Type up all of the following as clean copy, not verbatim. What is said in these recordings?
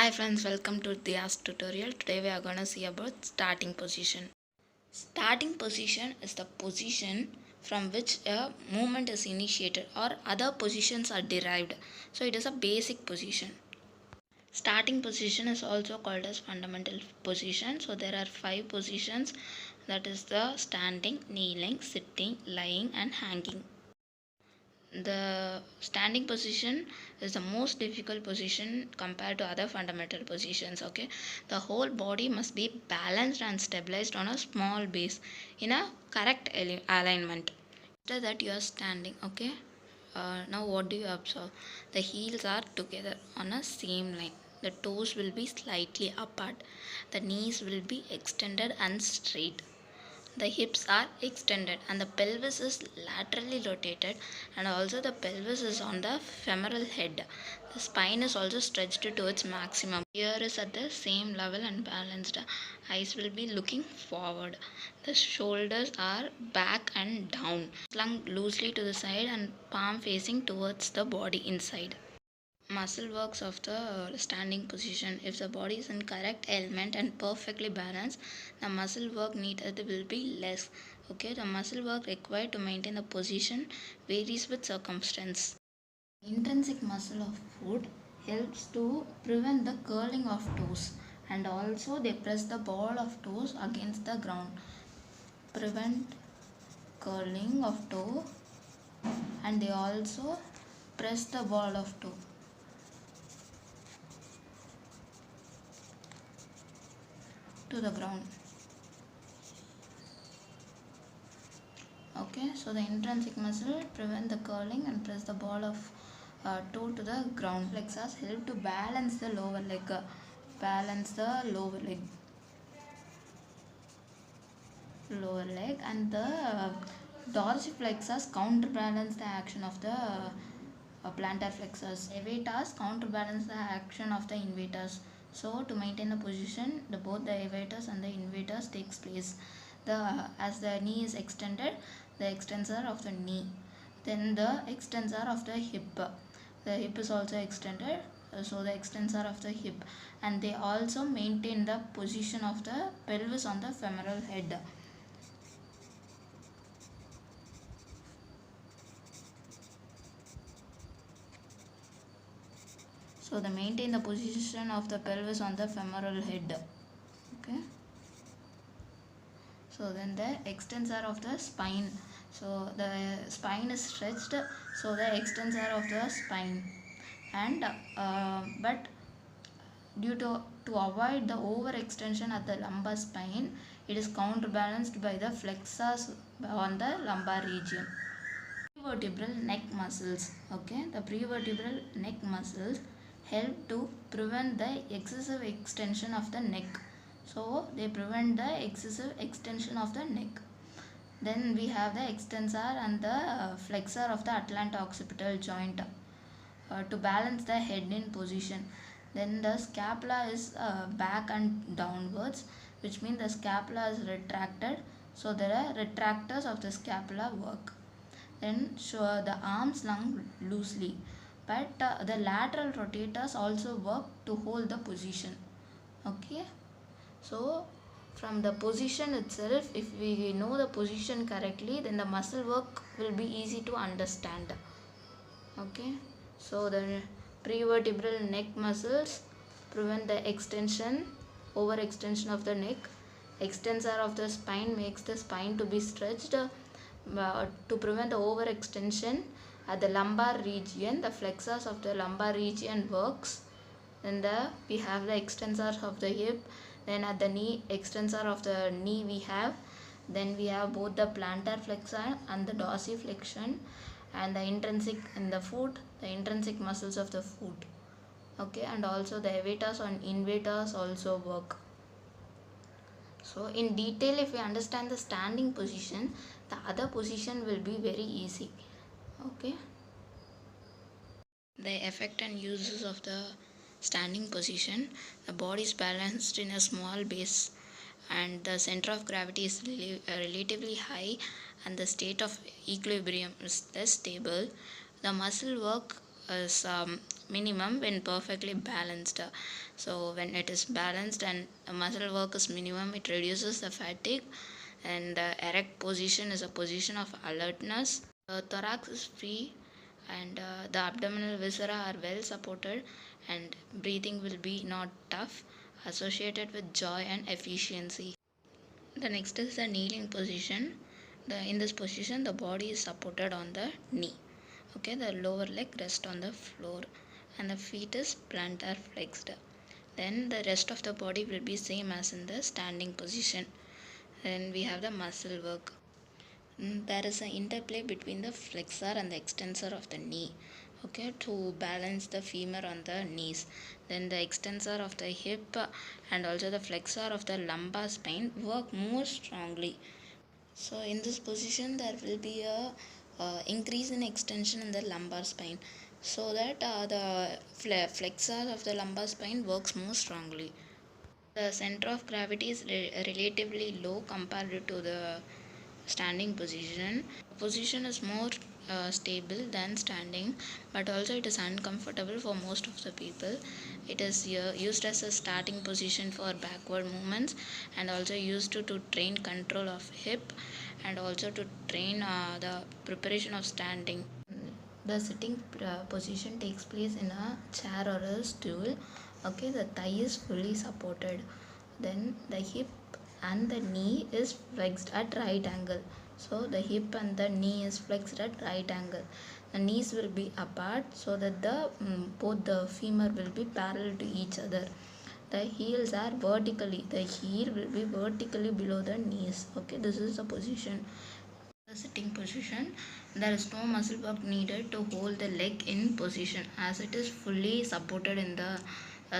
Hi friends, welcome to the Ask tutorial. Today we are going to see about starting position. Starting position is the position from which a movement is initiated or other positions are derived. So it is a basic position. Starting position is also called as fundamental position. So there are 5 positions, that is the standing, kneeling, sitting, lying and hanging. The standing position is the most difficult position compared to other fundamental positions. Okay, the whole body must be balanced and stabilized on a small base in a correct alignment. After that you are standing. Okay, now what do you observe? The heels are together on a same line, the toes will be slightly apart, the knees will be extended and straight, the hips are extended and the pelvis is laterally rotated, and also the pelvis is on the femoral head. The spine is also stretched to its maximum. Ear is at the same level and balanced. Eyes will be looking forward. The shoulders are back and down, slung loosely to the side and palm facing towards the body inside. Muscle works of the standing position. If the body is in correct element and perfectly balanced, the muscle work needed will be less. Okay, the muscle work required to maintain the position varies with circumstance. Intrinsic muscle of foot helps to prevent the curling of toes, and also they press the ball of toes against the ground. Prevent curling of toe, and they also press the ball of toe to the ground. Okay, so the intrinsic muscle prevent the curling and press the ball of toe to the ground. Flexors help to balance the lower leg. Lower leg, and the dorsiflexors counterbalance the action of the plantar flexors. Levators counterbalance the action of the inverters. So to maintain the position, both the elevators and the inverters takes place. As the knee is extended, the extensor of the knee, then the extensor of the hip. The hip is also extended, so the extensor of the hip, and they also maintain the position of the pelvis on the femoral head. So they maintain the position of the pelvis on the femoral head. Okay. So then the extensor of the spine. So the spine is stretched. So the extensor of the spine, and but due to avoid the overextension at the lumbar spine, it is counterbalanced by the flexors on the lumbar region. Prevertebral neck muscles. Okay, the prevertebral neck muscles help to prevent the excessive extension of the neck. So they prevent the excessive extension of the neck. Then we have the extensor and the flexor of the atlanto-occipital joint to balance the head in position. Then the scapula is back and downwards, which means the scapula is retracted. So there are retractors of the scapula work. Then show the arms slung loosely, but the lateral rotators also work to hold the position. Okay, so from the position itself, if we know the position correctly, then the muscle work will be easy to understand. Okay, so the prevertebral neck muscles prevent the overextension of the neck. Extensor of the spine makes the spine to be stretched to prevent the overextension at the lumbar region. The flexors of the lumbar region works. Then we have the extensors of the hip. Then at the knee, extensor of the knee we have. Then we have both the plantar flexor and the dorsiflexion, and the intrinsic in the foot, the intrinsic muscles of the foot. Okay, and also the elevators and inverters also work. So in detail, if we understand the standing position, the other position will be very easy. Okay. The effect and uses of the standing position: the body is balanced in a small base, and the center of gravity is relatively high, and the state of equilibrium is less stable. The muscle work is minimum when perfectly balanced. So when it is balanced and muscle work is minimum, it reduces the fatigue, and the erect position is a position of alertness. The thorax is free, and the abdominal viscera are well supported, and breathing will be not tough, associated with joy and efficiency. The next is the kneeling position. In this position, the body is supported on the knee. Okay, the lower leg rests on the floor, and the feet is plantar flexed. Then the rest of the body will be same as in the standing position. Then we have the muscle work. There is an interplay between the flexor and the extensor of the knee, okay, to balance the femur on the knees. Then the extensor of the hip and also the flexor of the lumbar spine work more strongly. So in this position there will be a increase in extension in the lumbar spine, so that the flexor of the lumbar spine works more strongly. The center of gravity is relatively low compared to the standing position. Position is more stable than standing, but also it is uncomfortable for most of the people. It is used as a starting position for backward movements, and also used to train control of hip, and also to train the preparation of standing. The sitting position takes place in a chair or a stool. Okay, the thigh is fully supported. Then the hip and the knee is flexed at right angle. So the hip and the knee is flexed at right angle. The knees will be apart, so that the both the femur will be parallel to each other. The heels are vertically. The heel will be vertically below the knees. Okay, this is the position. The sitting position, there is no muscle work needed to hold the leg in position, as it is fully supported in the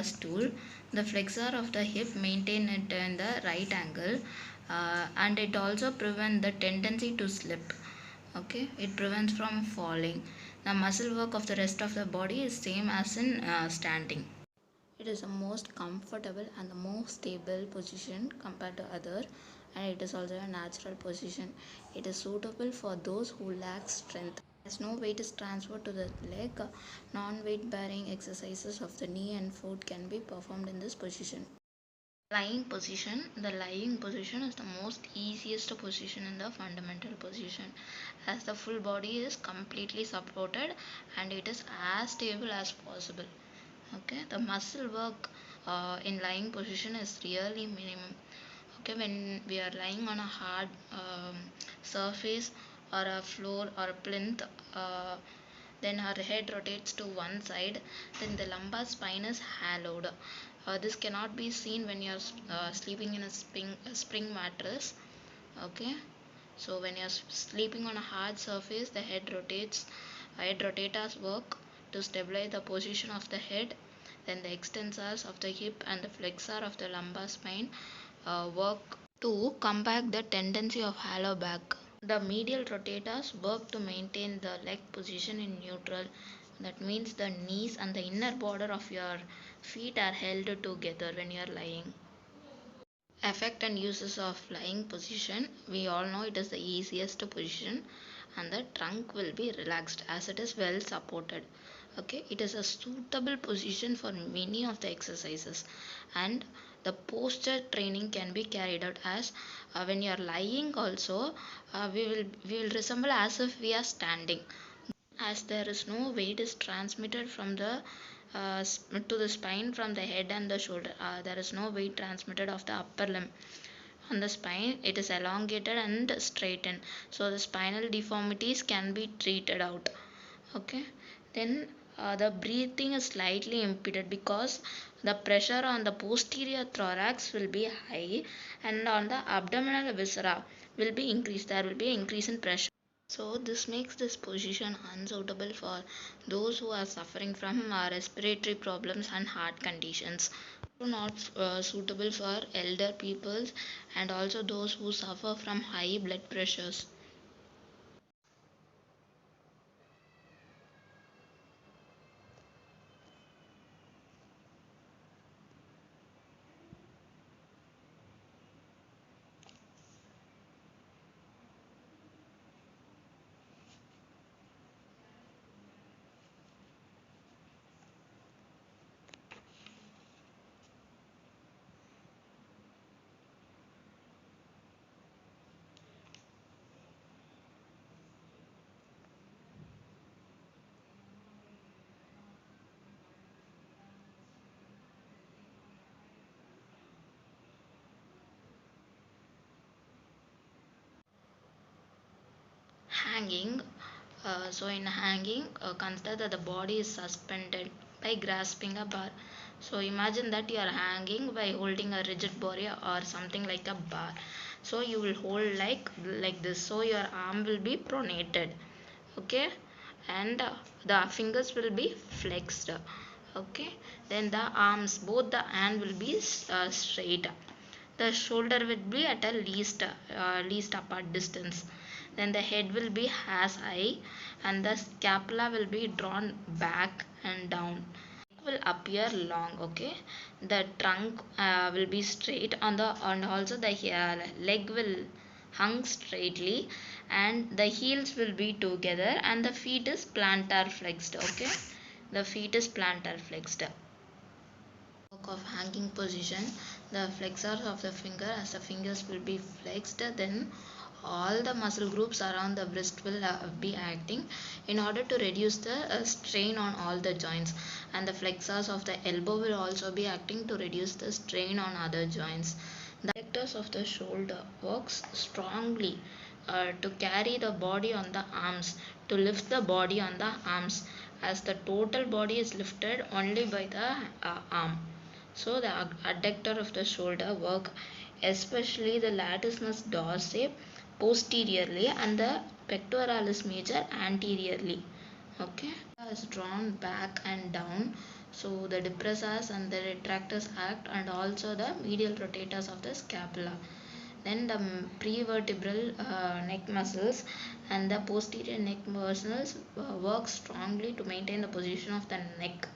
stool. The flexor of the hip maintain it in the right angle, and it also prevents the tendency to slip. Okay, it prevents from falling. The muscle work of the rest of the body is same as in standing. It is the most comfortable and the most stable position compared to other, and it is also a natural position. It is suitable for those who lack strength. As no weight is transferred to the leg, non-weight bearing exercises of the knee and foot can be performed in this position. Lying position. The lying position is the most easiest position in the fundamental position, as the full body is completely supported and it is as stable as possible. Okay, the muscle work in lying position is really minimum. Okay, when we are lying on a hard surface or a floor or a plinth, then our head rotates to one side, then the lumbar spine is hollowed. This cannot be seen when you are sleeping in a spring mattress. Okay, so when you are sleeping on a hard surface, the head rotators work to stabilize the position of the head. Then the extensors of the hip and the flexor of the lumbar spine work to combat the tendency of hollow back. The medial rotators work to maintain the leg position in neutral. That means the knees and the inner border of your feet are held together when you are lying. Effect and uses of lying position. We all know it is the easiest position, and the trunk will be relaxed as it is well supported. Okay, it is a suitable position for many of the exercises, and the posture training can be carried out as when you are lying also, we will resemble as if we are standing, as there is no weight is transmitted from the to the spine from the head and the shoulder. There is no weight transmitted of the upper limb on the spine. It is elongated and straightened, so the spinal deformities can be treated out. Okay, then the breathing is slightly impeded because the pressure on the posterior thorax will be high, and on the abdominal viscera will be increased. There will be an increase in pressure. So this makes this position unsuitable for those who are suffering from respiratory problems and heart conditions. Not suitable for elder peoples, and also those who suffer from high blood pressures. hanging, consider that the body is suspended by grasping a bar. So imagine that you are hanging by holding a rigid body or something like a bar. So you will hold like this. So your arm will be pronated, okay, and the fingers will be flexed, okay. Then the arms, both the hand will be straight. The shoulder will be at a least apart distance. Then the head will be as high and the scapula will be drawn back and down. Will appear long, okay. The trunk will be straight on the, and also the leg will hung straightly, and the heels will be together, and the feet is plantar flexed, okay. The feet is plantar flexed. Of hanging position, the flexors of the finger, as the fingers will be flexed, then all the muscle groups around the wrist will be acting in order to reduce the strain on all the joints, and the flexors of the elbow will also be acting to reduce the strain on other joints. The adductors of the shoulder works strongly to carry the body on the arms, to lift the body on the arms, as the total body is lifted only by the arm. So the adductor of the shoulder work, especially the latissimus dorsi posteriorly and the pectoralis major anteriorly. Okay, is drawn back and down. So the depressors and the retractors act, and also the medial rotators of the scapula. Then the prevertebral neck muscles and the posterior neck muscles work strongly to maintain the position of the neck,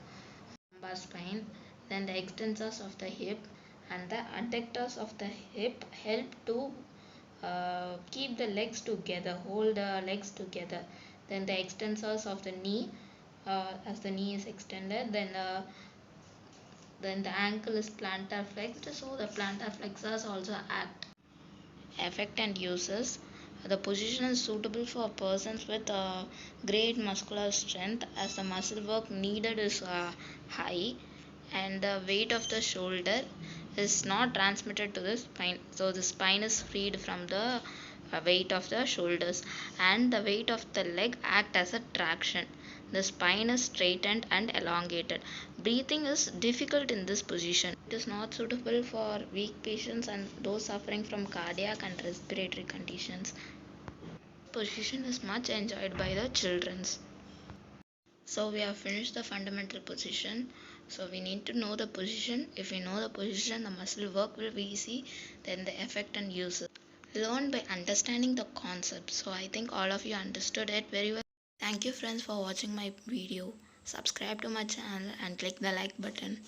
lumbar spine. Then the extensors of the hip and the adductors of the hip help to keep the legs together, hold the legs together. Then the extensors of the knee, as the knee is extended, then the ankle is plantar flexed, so the plantar flexors also act. Effect and uses. The position is suitable for persons with great muscular strength, as the muscle work needed is high, and the weight of the shoulder is not transmitted to the spine. So the spine is freed from the weight of the shoulders, and the weight of the leg act as a traction. The spine is straightened and elongated. Breathing is difficult in this position. It is not suitable for weak patients and those suffering from cardiac and respiratory conditions. Position is much enjoyed by the children. So we have finished the fundamental position. So we need to know the position. If we know the position, the muscle work will be easy. Then the effect and uses. Learn by understanding the concept. So I think all of you understood it very well. Thank you friends for watching my video. Subscribe to my channel and click the like button.